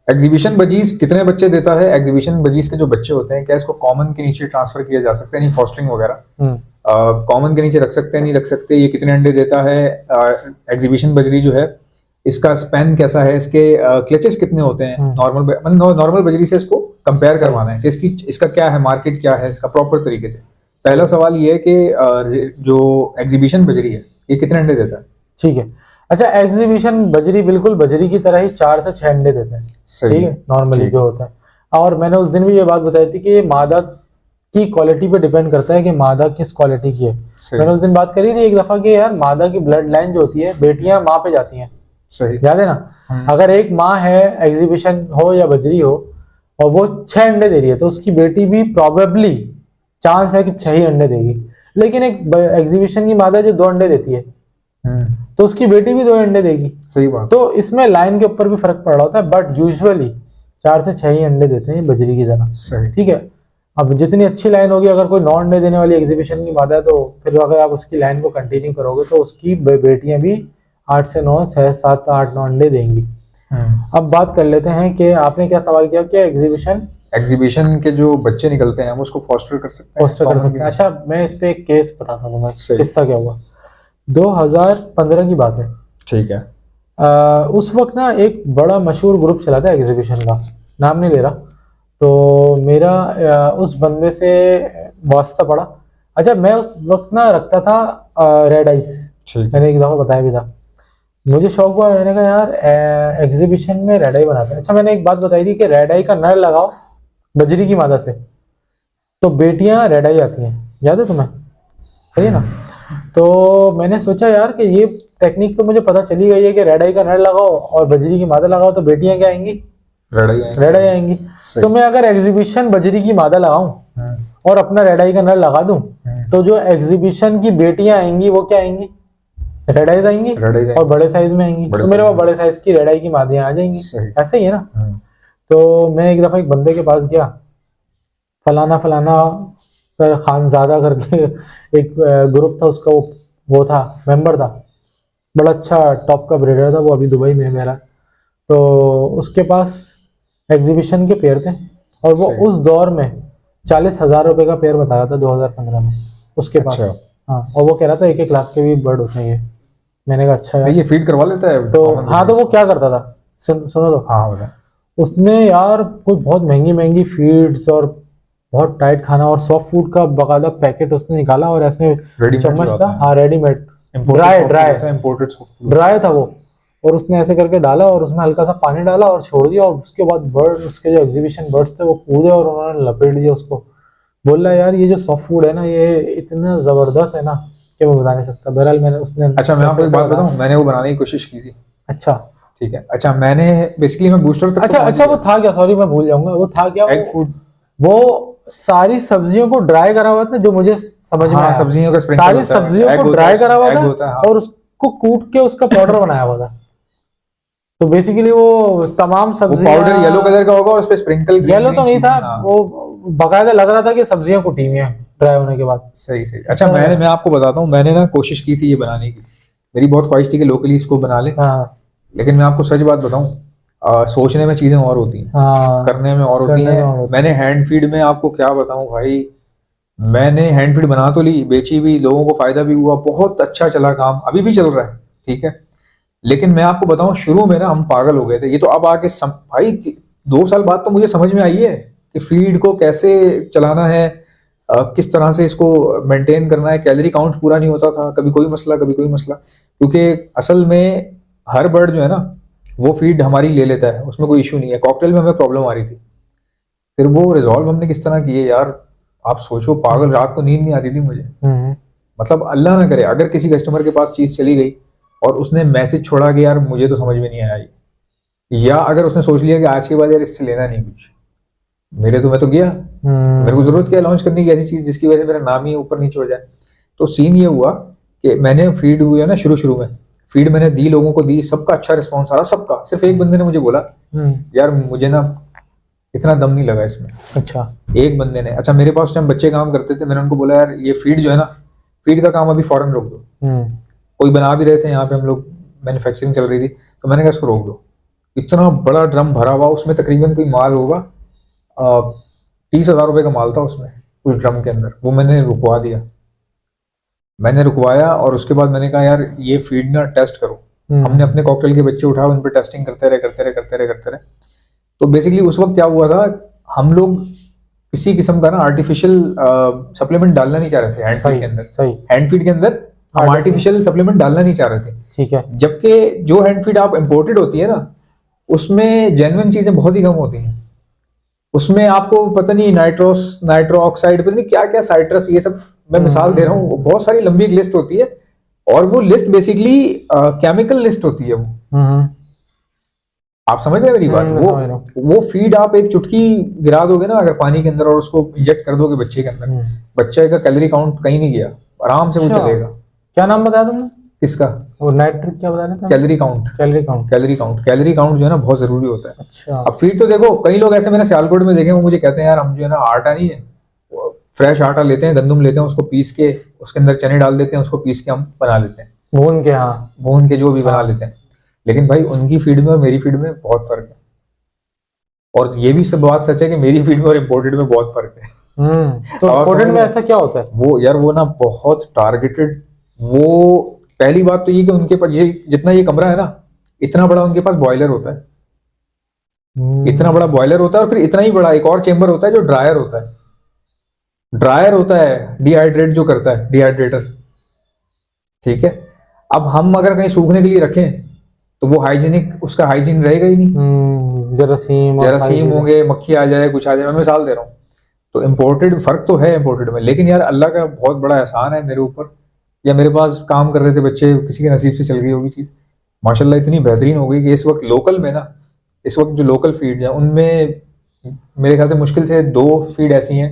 Exhibition budgies कितने बच्चे देता है? एग्जीबिशन बजीज के जो बच्चे होते हैं, क्या इसको कॉमन के नीचे ट्रांसफर किया जा सकता है? नहीं, फॉस्टरिंग वगैरह कॉमन के नीचे रख सकते हैं, नहीं रख सकते? ये कितने अंडे देता है? एग्जीबिशन बजरी जो है, इसका स्पैन कैसा है? इसके क्लचेस कितने होते हैं? नॉर्मल बजरी से इसको कंपेयर करवाना है कि इसका क्या है, मार्केट क्या है इसका, प्रॉपर तरीके से। पहला सवाल ये है कि जो एग्जीबिशन बजरी है ये कितने अंडे देता है? ठीक है। अच्छा, एग्जीबिशन बजरी बिल्कुल बजरी की तरह ही 4 से 6 अंडे देते हैं, ठीक है, नॉर्मली जो होता है। और मैंने उस दिन भी ये बात बताई थी कि ये मादा की क्वालिटी पे डिपेंड करता है कि मादा किस क्वालिटी की है। मैंने उस दिन बात करी थी एक दफा कि यार मादा की ब्लड लाइन जो होती है, बेटियां माँ पे जाती हैं, सही, याद है ना? अगर एक माँ है, एग्जीबिशन हो या बजरी हो, और वो 6 अंडे दे रही है, तो उसकी बेटी भी प्रोबेबली चांस है कि 6 ही अंडे देगी। लेकिन एक एग्जीबिशन की मादा जो 2 अंडे देती है, तो उसकी बेटी भी 2 अंडे देगी। सही बात। तो इसमें लाइन के ऊपर भी फर्क पड़ रहा होता है, बट यूजुअली 4 से 6 ही अंडे देते हैं बजरी की तरह, सही, ठीक है। अब जितनी अच्छी लाइन होगी, अगर कोई 9 अंडे देने वाली एग्जीबिशन की मादा है, तो फिर अगर आप उसकी लाइन को कंटिन्यू करोगे तो उसकी बेटियां भी 8 से 9, 6, 7, 8, 9 अंडे देंगी। अब बात कर लेते हैं कि आपने क्या सवाल किया कि एग्जीबिशन के जो बच्चे निकलते हैं हम उसको फोस्टर कर सकते हैं? अच्छा, मैं इस पे एक केस बताता हूँ तुम्हें। किस्सा क्या हुआ, 2015 की बात है, ठीक है। उस वक्त ना एक बड़ा मशहूर ग्रुप चला था एग्जीबिशन का, नाम नहीं ले रहा। तो मेरा उस बंदे से वास्ता पड़ा। अच्छा, मैं उस वक्त ना रखता था रेड आइस, मैंने एक दफा बताया भी था। मुझे शौक हुआ, मैंने कहा यार एग्जीबिशन में रेड आई बनाते हैं। अच्छा, मैंने एक बात बताई थी कि रेड आई का नर लगाओ बजरी की मादा से, तो बेटियां रेड आई आती हैं, याद है तुम्हें? सही है ना? तो मैंने सोचा यार कि ये टेक्निक तो मुझे पता चली गई है कि रेड आई का नर लगाओ और बजरी की मादा लगाओ तो बेटियां क्या आएंगी? रेड आई आएंगी। तो मैं अगर एग्जीबिशन बजरी की मादा लगाऊं और अपना रेड आई का नर लगा दूं, तो जो एग्जीबिशन की बेटियां आएंगी वो क्या आएंगी? रेड आइज आएंगी, और बड़े साइज में आएंगी, तो मेरे पास बड़े साइज की रेड आई की मादियां आ जाएंगी। ऐसे ही है ना? तो मैं एक दफा एक बंदे के पास गया, फलाना खानजादा करके एक ग्रुप था उसका, वो था, मेंबर था, बड़ा अच्छा टॉप का ब्रीडर था, वो अभी दुबई में है मेरा। तो उसके पास एग्जीबिशन के पेयर थे, और वो उस दौर में 40,000 रुपए का पेयर बता रहा था 2015 में उसके पास। हाँ, और वो कह रहा था 1-1 लाख के भी बर्ड होते हैं ये। मैंने कहा अच्छा यार, ये फीड करवा लेता है? तो हाँ, तो वो क्या करता था, सुनो तो। हाँ, उसने यार कोई बहुत महंगी फीड्स और बहुत टाइट खाना और सॉफ्ट फूड का बकायदा पैकेट उसने निकाला, और ऐसे चम्मच था, हाँ, रेडीमेड, ड्राई था वो, और उसने ऐसे करके डाला और उसमें हल्का सा पानी डाला और छोड़ दिया, और उसके बाद बर्ड, उसके जो एग्जीबिशन बर्ड्स थे वो कूदे और उन्होंने लपेट दिया उसको। बोल रहा यार ये जो सॉफ्ट फूड है ना, ये इतना जबरदस्त है ना कि मैं बता नहीं सकता। बहरहाल मैंने अच्छा, मैं आपको एक बात बताऊं, मैंने वो बनाने की कोशिश की थी। अच्छा, ठीक है। अच्छा, मैंने बेसिकली मैं बूस्टर तक अच्छा वो था क्या? सॉरी मैं भूल जाऊंगा, वो था क्या? Egg food. वो सारी सब्जियों को ड्राई करा हुआ था, जो मुझे समझ में आया, सब्जियों का सारी सब्जियों को ड्राई करा हुआ था, और उसको कूट के उसका पाउडर बनाया हुआ था। तो बेसिकली वो तमाम सब्जियां, पाउडर येलो कलर का होगा और उस पे स्प्रिंकल, येलो तो नहीं था, वो बकायदा लग रहा था कि सब्जियां कुटी हुई हैं ड्राई होने के बाद। सही। अच्छा, मैं आपको बताता हूँ, मैंने ना कोशिश की थी ये बनाने की, मेरी बहुत ख्वाहिश थी कि लोकली इसको बना ले। लेकिन मैं आपको सच बात बताऊं, सोचने में चीजें और होती हैं, करने में और होती हैं। मैंने हैंड फीड में आपको क्या बताऊं भाई, मैंने हैंड फीड बना तो ली, बेची भी, लोगों को फायदा भी हुआ, बहुत अच्छा चला काम, अभी भी चल रहा है, ठीक है। लेकिन मैं आपको बताऊं, शुरू में ना हम पागल हो गए थे। ये तो अब आके भाई 2 साल बाद तो मुझे समझ में आई है कि फीड को कैसे चलाना है, किस तरह से इसको मेंटेन करना है। कैलोरी काउंट पूरा नहीं होता था, कभी कोई मसला कभी कोई मसला, क्योंकि असल में हर बर्ड जो है ना वो फीड हमारी ले लेता है, उसमें कोई इशू नहीं है। कॉकटेल में हमें प्रॉब्लम आ रही थी, फिर वो रिजॉल्व हमने किस तरह किए यार, आप सोचो, पागल, रात को नींद नहीं आती थी मुझे। मतलब अल्लाह ना करे अगर किसी कस्टमर के पास चीज चली गई और उसने मैसेज छोड़ा कि यार मुझे तो समझ में नहीं आया, या अगर उसने सोच लिया कि आज के बाद यार इससे लेना नहीं कुछ, मैं तो गया, मेरे को जरूरत क्या लॉन्च करने की ऐसी चीज जिसकी वजह से मेरा नाम ही ऊपर नीचे हो जाए। तो सीन ये हुआ कि मैंने फीड हुई है ना, शुरू में फीड मैंने दी, लोगों को दी, सबका अच्छा रिस्पॉन्स आ रहा, सबका। सिर्फ एक बंदे ने मुझे बोला यार मुझे ना इतना दम नहीं लगा इसमें। अच्छा, एक बंदे ने, अच्छा मेरे पास टाइम बच्चे काम करते थे, मैंने उनको बोला यार ये फीड जो है ना, फीड का काम अभी फौरन रोक दो। कोई बना भी रहे थे यहाँ पे, हम लोग मैन्युफैक्चरिंग चल रही थी, तो मैंने कहा इसको रोक दो, इतना बड़ा ड्रम भरा हुआ, उसमें तकरीबन कोई माल होगा 30,000 रुपये का माल था उसमें, उस ड्रम के अंदर। वो मैंने रुकवा दिया, मैंने रुकवाया और उसके बाद मैंने कहा यार ये फीड ना टेस्ट करो। हमने अपने कॉकटेल के बच्चे उठाए, उन पर टेस्टिंग करते रहे। तो बेसिकली उस वक्त क्या हुआ था, हम लोग किसी किस्म का ना आर्टिफिशियल सप्लीमेंट डालना नहीं चाह रहे थे हैंड फीड के अंदर। हैंड फीड के अंदर हम आर्टिफिशियल सप्लीमेंट डालना नहीं चाह रहे थे। ठीक है। जबकि जो हैंड फीड आप इंपोर्टेड होती है ना, उसमें जेन्युइन चीजें बहुत ही कम होती हैं। उसमें आपको पता नहीं नाइट्रो ऑक्साइड, पता नहीं क्या क्या, साइट्रस, ये सब मैं मिसाल दे रहा हूँ, बहुत सारी लंबी एक लिस्ट होती है और वो लिस्ट बेसिकली केमिकल लिस्ट होती है वो। आप समझ रहे हैं मेरी बात? वो फीड आप एक चुटकी गिरा दोगे ना अगर पानी के अंदर और उसको इंजेक्ट कर दोगे बच्चे के अंदर, बच्चे का कैलोरी काउंट कहीं नहीं गया, आराम से वो चलेगा। क्या नाम बताया तुमने किसका? वो नाइट्रिक क्या बता रहे थे? Calorie count. कैलोरी काउंट जो है ना बहुत जरूरी होता है। अच्छा। अब फीड तो देखो, कई लोग ऐसे मैंने सियालकोट में देखे, वो मुझे कहते हैं यार हम जो है ना आटा नहीं है, फ्रेश आटा लेते हैं, गंदम लेते हैं, उसको पीस के उसके अंदर चने डाल देते हैं, उसको पीस के हम बना लेते हैं, भून के जो भी बना लेते हैं। लेकिन भाई उनकी फीड में और मेरी फीड में बहुत फर्क है, और ये भी सब बात सच है कि मेरी फीड में और इम्पोर्टेड में बहुत फर्क है। तो इम्पोर्टेड में ऐसा क्या होता है? वो यार वो ना बहुत टारगेटेड, वो पहली बात तो ये कि उनके पास जितना ये कमरा है ना, इतना बड़ा उनके पास बॉयलर होता है। इतना बड़ा बॉयलर होता है और फिर इतना ही बड़ा एक और चेंबर होता है जो ड्रायर होता है, डिहाइड्रेट जो करता है, डिहाइड्रेटर। ठीक है। अब हम अगर कहीं सूखने के लिए रखें तो वो हाइजीनिक, उसका हाइजीन रहेगा ही नहीं। जरासीम होंगे, मक्खी आ जाए, कुछ आ जाए, मैं मिसाल दे रहा हूँ। तो इम्पोर्टेड फर्क तो है इम्पोर्टेड में, लेकिन यार अल्लाह का बहुत बड़ा एहसान है मेरे ऊपर, या मेरे पास काम कर रहे थे बच्चे, किसी के नसीब से चल गई होगी चीज़, माशाल्लाह इतनी बेहतरीन हो गई कि इस वक्त लोकल में ना, इस वक्त जो लोकल फीड है उनमें मेरे ख्याल से मुश्किल से 2 फीड ऐसी हैं,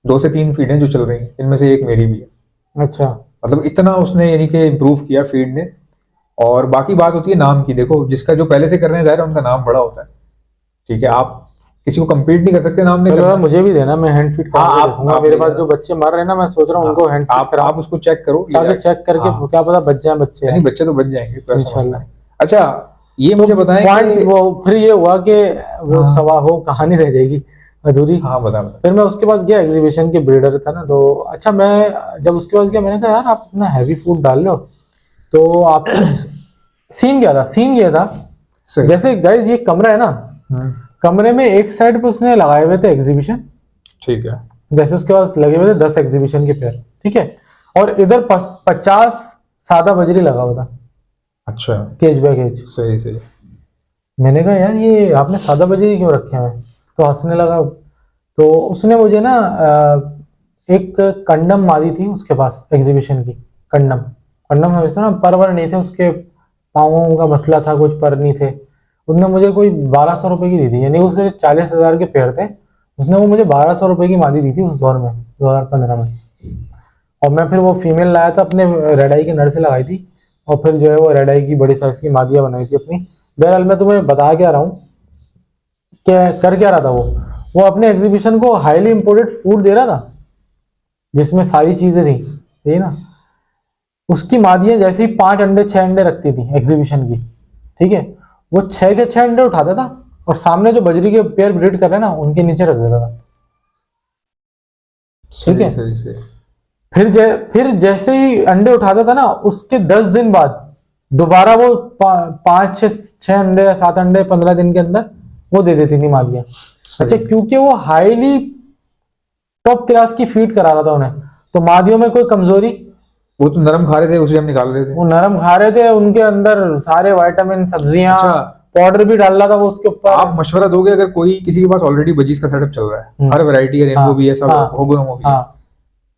2 से 3 फीड हैं जो चल रही हैं, इनमें से एक मेरी भी है। अच्छा। मतलब इतना उसने यानी कि इम्प्रूव किया फीड ने। और बाकी बात होती है नाम की, देखो जिसका जो पहले से कर रहे हैं जाहिर है उनका नाम बड़ा होता है। ठीक है, आप किसी को कम्पीट नहीं कर सकते नाम में। मुझे भी देना, मैं हैंड फीड करूंगा। मेरे पास जो बच्चे मर रहे हैं ना, मैं सोच रहा हूँ उनको हैंड फीड आप उसको चेक करो, चेक करके क्या पता बच जाए बच्चे। नहीं बच्चे तो बच जाएंगे इंशाल्लाह। अच्छा ये मुझे बताएं, वो फिर ये हुआ कि वो सवा हो कहानी रह जाएगी अधूरी। हाँ बता। फिर मैं उसके पास गया, एग्जीबिशन के ब्रीडर था ना, तो अच्छा मैं जब उसके पास गया, मैंने कहा यार आप इतना हैवी फूड डाल लो, तो आप सीन ये था जैसे गाइस ये कमरा है ना, कमरे में एक साइड पे उसने लगाए हुए थे एग्जीबिशन। ठीक है। जैसे उसके पास लगे हुए थे 10 एग्जीबिशन के पेयर। ठीक है। और इधर 50 सादा बजरी लगा हुआ था। अच्छा। Cage by cage. सही। मैंने कहा यार ये आपने सादा बजरी क्यों रखे हैं? तो हंसने लगा। तो उसने मुझे ना एक कंडम मारी थी उसके पास एग्जीबिशन की। कंडम समझते ना, परवर नहीं थे उसके, पाँवों का मसला था, कुछ पर नहीं थे। उसने मुझे कोई 1200 रुपए की दी थी, यानी उसके 40,000 के पेड़ थे, उसने वो मुझे 1200 रुपए की मादी दी थी उस दौर में, 2015 में। और मैं फिर वो फीमेल लाया था, अपने रेड आई के नर से लगाई थी, और फिर जो है वो रेड आई की बड़ी साइज की मादियाँ बनाई थी अपनी। बहरहाल मैं तुम्हें बता क्या रहा हूँ, क्या कर क्या रहा था वो अपने एग्जीबिशन को हाईली इंपोर्टेड फूड दे रहा था जिसमें सारी चीजें थी, ठीक ना। उसकी मादियाँ जैसे ही 5 अंडे 6 अंडे रखती थी एग्जीबिशन की, ठीक है, वो 6 के 6 अंडे उठाता था और सामने जो बजरी के पेयर ब्रीड कर रहे हैं ना उनके नीचे रख देता था। ठीक है। फिर जैसे ही अंडे उठाता था ना, उसके 10 दिन बाद दोबारा वो 5 6 अंडे या 7 अंडे 15 दिन के अंदर वो दे देती थी मादियाँ। अच्छा, क्योंकि वो हाईली टॉप क्लास की फीड करा रहा था उन्हें, तो मादियों में कोई कमजोरी, वो तो नरम खा रहे थे, उसे हम निकाल रहे थे, वो नरम खा रहे थे, उनके अंदर सारे विटामिन, सब्जियां, पाउडर भी डाल रहा था वो उसके ऊपर। आप मशवरा दोगे अगर कोई किसी के पास ऑलरेडी बजीज का सेटअप चल रहा है, हर वैरायटी है, रेनबो भी है, सब होगुनो भी है,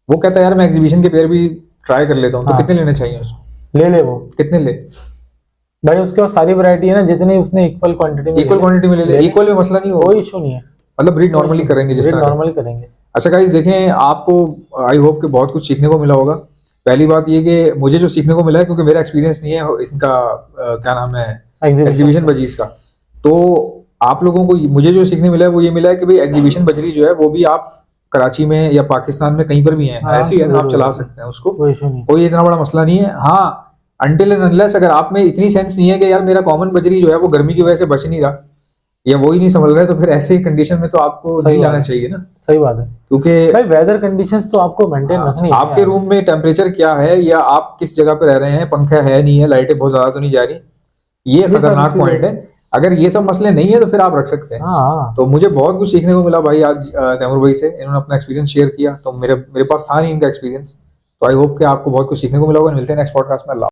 वो कहता है यार मैं एग्जीबिशन के पेयर भी ट्राई कर लेता हूँ, तो कितने लेने चाहिए उसको? ले वो कितने ले भाई, उसके पास सारी वैरायटी है ना, जितनी उसने इक्वल क्वांटिटी में ले ले। इक्वल में मसला नहीं होगा, कोई इशू नहीं है, मतलब ब्रीड नॉर्मली करेंगे, जिस तरह नॉर्मली करेंगे। अच्छा गाइस देखें, आपको आई होप कि बहुत कुछ सीखने को मिला होगा। पहली बात ये कि मुझे जो सीखने को मिला है, क्योंकि मेरा एक्सपीरियंस नहीं है इनका क्या नाम है एग्जीबिशन बजीज का, तो आप लोगों को मुझे जो सीखने मिला है वो ये मिला है कि भाई एग्जीबिशन बजरी जो है वो भी आप कराची में या पाकिस्तान में कहीं पर भी है, ऐसी है आप चला सकते हैं उसको, कोई इतना बड़ा मसला नहीं है। हाँ, अनटिल एंड अनलेस अगर आप में इतनी सेंस नहीं है कि यार मेरा कॉमन बजरी जो है वो गर्मी की वजह से बच नहीं रहा या वो ही नहीं संभल रहा है, तो फिर ऐसे कंडीशन में तो आपको नहीं लाना चाहिए ना। सही बात है, क्योंकि भाई वेदर कंडीशंस तो आपको मेंटेन रखनी है। आपके रूम में टेम्परेचर क्या है या आप किस जगह पे रह रहे हैं, पंखा है नहीं है, लाइटें बहुत ज्यादा तो नहीं जा रही, ये खतरनाक पॉइंट है। अगर ये सब मसले नहीं है तो फिर आप रख सकते हैं। तो मुझे बहुत कुछ सीखने को मिला भाई आज तैमूर भाई से, इन्होंने अपना एक्सपीरियंस शेयर किया, तो मेरे पास था नहीं इनका एक्सपीरियंस, तो आई होप कि आपको बहुत कुछ सीखने को मिला होगा। मिलते हैं नेक्स्ट पॉडकास्ट में।